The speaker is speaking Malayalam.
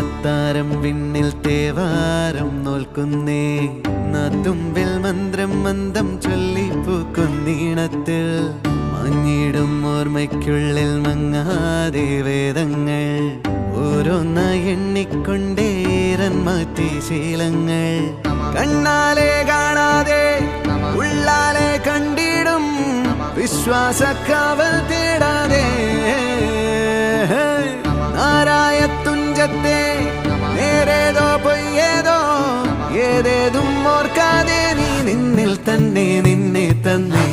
അത്താരം വിണ്ണിൽ തേവാരം നോൽക്കുന്നേ നാത്തുമ്പിൽ മന്ത്രം മന്ദം ചൊല്ലിപ്പൂക്കുന്നീണത്തിൽ മഞ്ഞിടും ഓർമ്മയ്ക്കുള്ളിൽ മങ്ങാതെ വേദങ്ങൾ ഓരോന്നായി എണ്ണിക്കൊണ്ടേരൻ മാറ്റി ശീലങ്ങൾ കണ്ണാലെ കാണാതെ ഉള്ളാലെ കണ്ടിടും വിശ്വാസക്കാവൽ തേടാതെ നാരായ തുഞ്ചത്തെ നേരേതോ പൊയ്യേതോ ഏതേതും ഓർക്കാതെ നീ നിന്നിൽ തന്നെ നിന്നെ തന്നെ